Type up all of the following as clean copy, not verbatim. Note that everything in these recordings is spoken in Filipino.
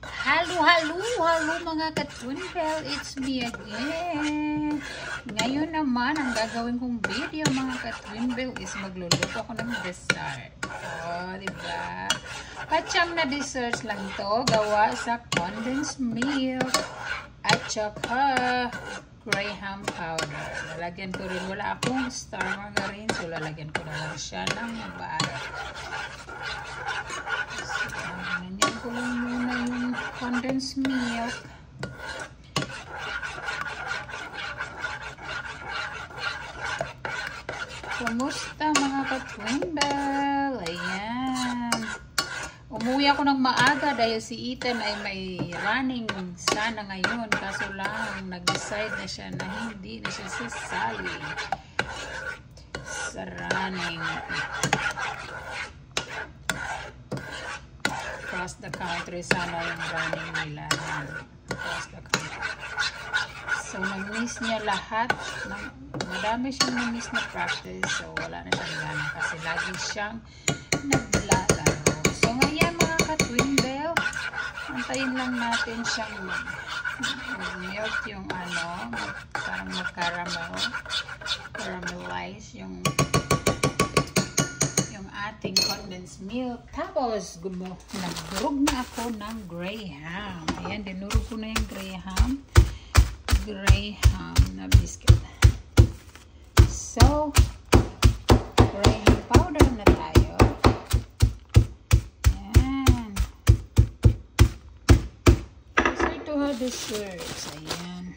Hello mga ka-Twinbell, it's me again. Ngayon naman, ang gagawin kong video mga ka-Twinbell is magluluto ako ng dessert. Oh, diba? Patsang na dessert lang to, gawa sa condensed milk at saka Graham powder. Lalagyan ko rin, wala akong star margarine, so lalagyan ko na lang siya ng butter. Ganyan ko lang muna yung condensed milk. Kumusta mga ka-Twinbell? Ayan. Umuwi ako ng maaga dahil si Ethan ay may running sana ngayon. Kaso lang, nag-decide na siya na hindi na siya sasali sa running. Across the country sana yung running nila. Across the country. So, nag-miss niya lahat. Madami siyang na-miss na practice. So, wala na siyang gana kasi lagi siyang naglalaro. So, ngayon mga ka-Twinbell, antayin lang natin siyang mag-milk yung ano, parang caramelize yung ating condensed milk. Tapos, nagdurog na ako ng Graham. Ayan, dinurog ko na yung Graham na biscuit. So, Graham powder na tayo. Ayan. So, ito ha desserts. Ayan.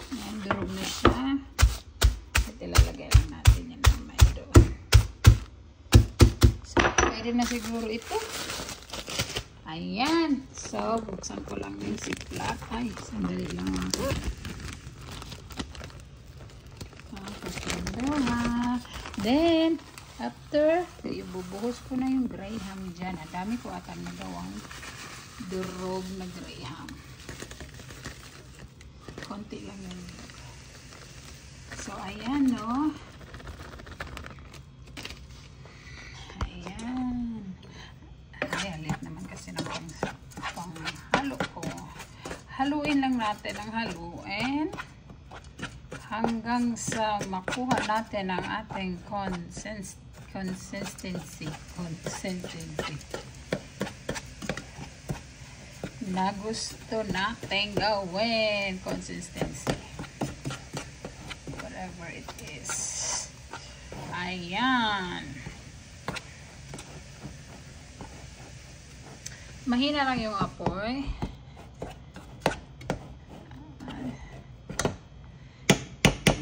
Ayan, durog na siya. At ilalagay lang natin yan naman doon. So, pwede na siguro ito. Ayan. So, buksan ko lang yung ziplock. Ay, sandali lang ako. Then, after, ibubuhos ko na yung Graham dyan. Ang dami ko atang nagawang durog na Graham. Konti lang yun. So, ayan, no? Ayan. Ay, halit naman kasi ng panghalo ko. Haluin lang natin ang haluin hanggang sa makuha natin ang ating consistency na gusto natin gawin. Consistency, whatever it is. Ayan. Mahina lang yung apoy.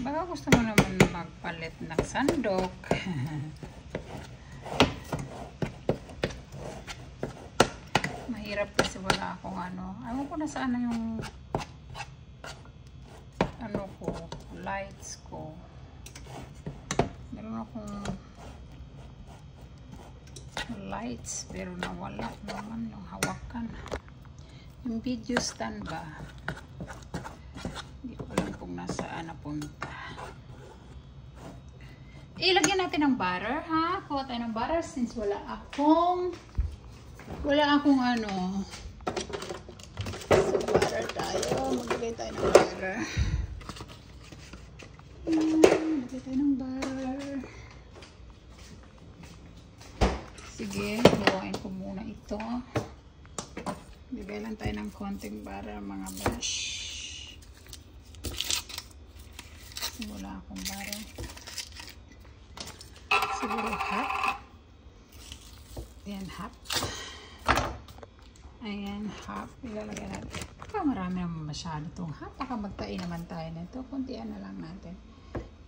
Baka gusto mo naman magpalit ng sandok. Mahirap kasi wala akong ano. Ayaw ko na sana yung ano ko, lights ko. Meron akong lights pero nawala naman yung hawakan. Yung video stand ba? Hindi ko alam kung nasaan napunta. Ilagyan natin ng butter, ha? Kuha tayo ng butter since wala akong ano. So, butter tayo. Maglagay tayo ng butter. Maglagay tayo ng butter. Sige, luwain ko muna ito. Bigay lang tayo ng konting butter, mga bash. Kasi wala akong butter. Siguro half. Ayan, half. Ayan, half. Ilalagay natin. Baka marami naman masyado itong half. Baka magtain naman tayo nito. Kuntian na lang natin.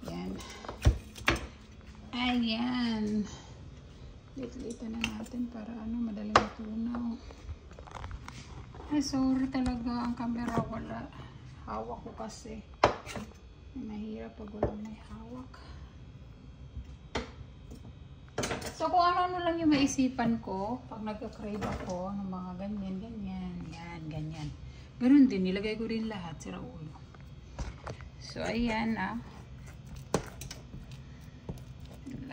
Ayan. Ayan. Lit-litan na natin para ano, madaling matunaw. Ay, sorry talaga. Ang camera wala. Hawak ko kasi. Mahirap pag wala may hawak. So, kung ano-ano lang yung maisipan ko, pag nagka-crave ako ng mga ganyan. Yan, ganyan. Ganun din, nilagay ko rin lahat, sira ulo. So, ayan,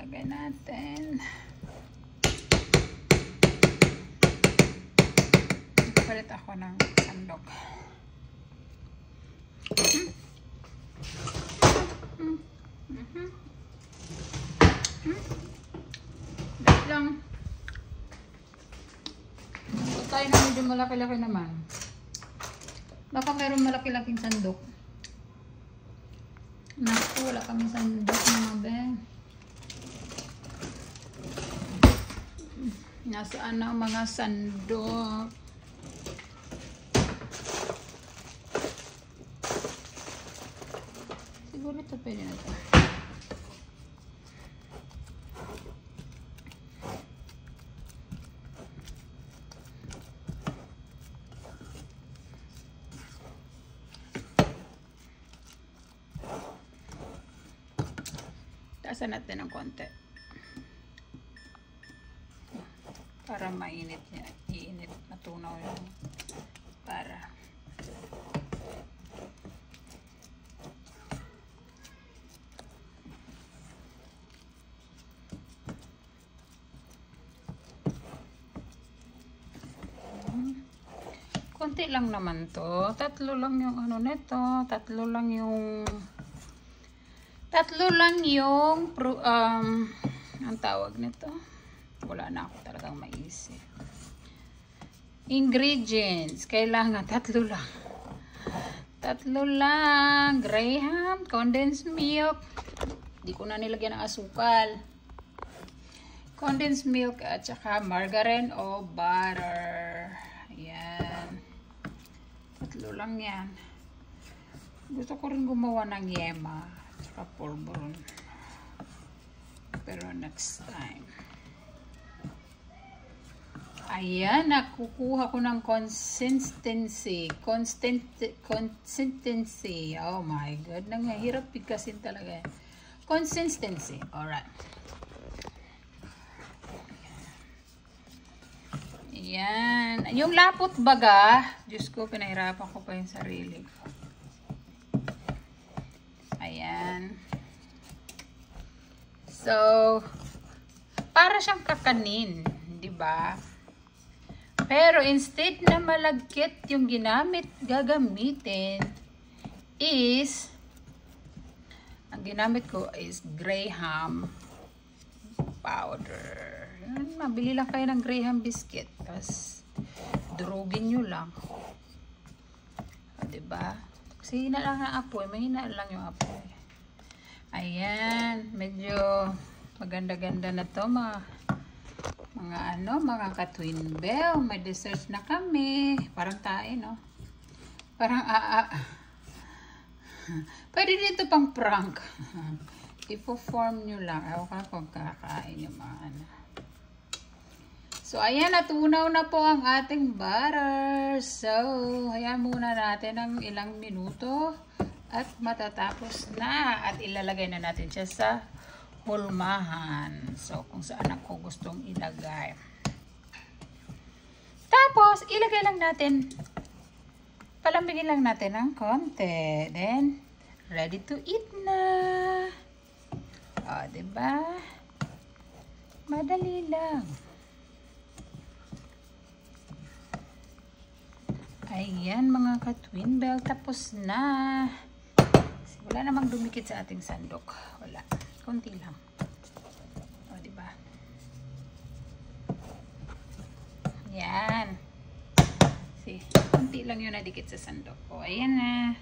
Lagay natin. Palit ako ng sandok. Wait lang. Tayo na medyo malaki-laki naman. Baka mayroong malaki-laking sandok. Naku, wala kami sandok mga be. Nasaan na ang mga sandok? Siguro ito pwede na ito. Taasan natin ng konti. Para mainit niya. Iinit. Matunaw yun. Para. Konti lang naman to. Tatlo lang yung ano nito. Tatlo lang yung ang tawag nito. Wala na ako talagang maisip. Ingredients. Kailangan tatlo lang. Tatlo lang. Graham, condensed milk. Di ko na nilagyan ng asukal. Condensed milk at saka margarine o butter. Ayan. Tatlo lang yan. Gusto ko rin gumawa ng yema. Saka polvoron. Pero next time. Ayan, nakukuha ko ng consistency. Consistency. Oh my God. Nanghihirap bigkasin talaga. Consistency. Alright. Ayan. Yung lapot baga, Diyos ko, pinahirapan ko pa yung sarili ko. Ayan. So, para siyang kakanin, di ba? Pero instead na malagkit yung gagamitin is, ang ginamit ko is Graham powder. Yan, mabili lang kayo ng Graham biscuit. Tapos, durugin nyo lang. O, diba? Kasi hina lang ang apoy. Mahina lang yung apoy. Ayan. Medyo maganda-ganda na to mga ka-twin bell. May dessert na kami. Parang tayo, no? Parang pwede dito pang prank. Ipo-form nyo lang. Ayaw ka kung kakain yung mga ano. So, ayan, natunaw na po ang ating butter. So, ayan muna natin ng ilang minuto at matatapos na. At ilalagay na natin siya sa hulmahan. So, kung saan ako gustong ilagay. Tapos, ilagay lang natin. Palambigin lang natin ng konti. Then, ready to eat na. O, diba? Madali lang. Ayan mga ka-twin bell, tapos na. Wala namang dumikit sa ating sandok. Wala. Kunti lang. O, diba? Ayan. See, kunti lang yun nadikit sa sandok. O, ayan na.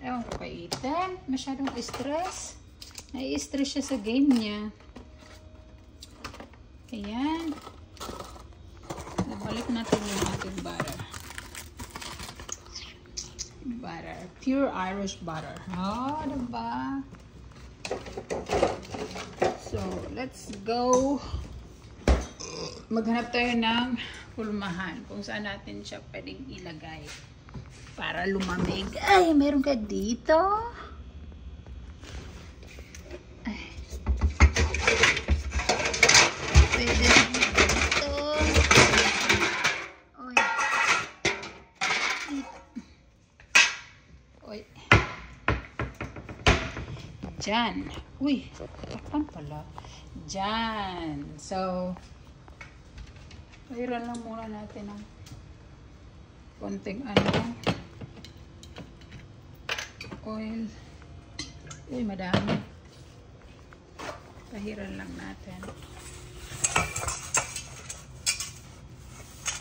Ewan ko kay Ethan. Masyadong stress. Nai-stress siya sa game niya. Ayan. Nabalik natin yung ating butter. Butter. Pure Irish butter. Oh, diba? So, let's go. Maghanap tayo ng hulmahan. Kung saan natin siya pwedeng ilagay. Para lumamig. Ay, meron ka dito. Ay. Pwede dito. Oy. Dito. Oy. Dyan. Uy, takpan pala. Dyan. So, pahiran lang muna natin ng konting oil. Uy, madami. Pahiran lang natin.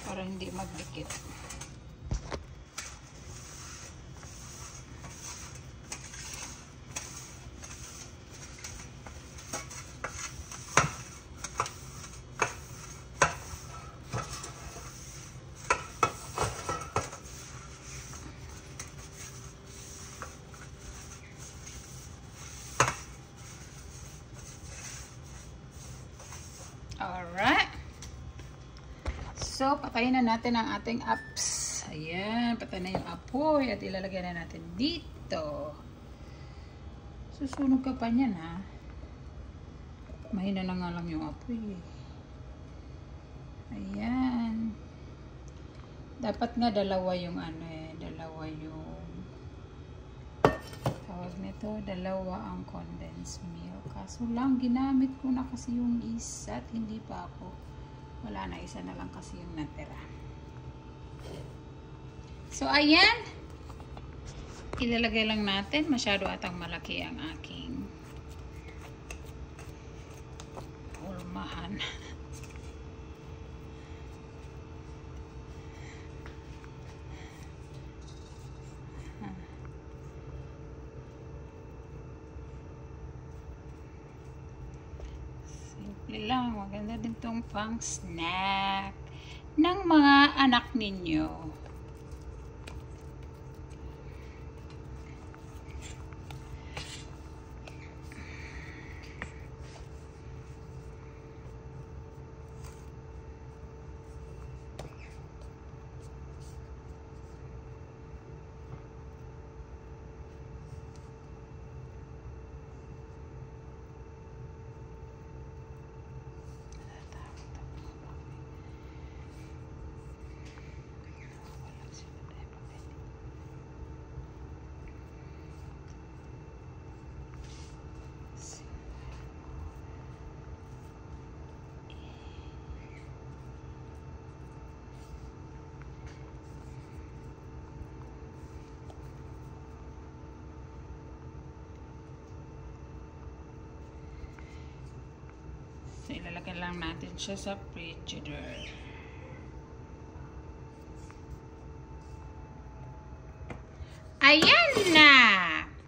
Para hindi magdikit. Alright. So, patayin na natin ang ating apps. Ayan, patayin na yung apoy at ilalagay na natin dito. Susunog ka pa niyan, ha? Mahina na nga lang yung apoy. Ayan. Dapat nga dalawa yung dalawa yung tawag nito, dalawa ang condensed milk. Kaso lang, ginamit ko na kasi yung isa at hindi pa ako. Wala na, isa na lang kasi yung natira. So, ayan. Ilalagay lang natin. Masyado atang malaki ang aking ulmahan. Simple lang. Maganda din tong pang snack ng mga anak ninyo. So, ilalagay lang natin siya sa frigidaire. Ayan na!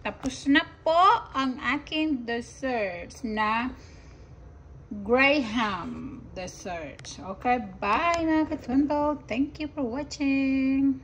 Tapos na po ang aking desserts na Graham desserts. Okay, bye mga ka-twinball. Thank you for watching.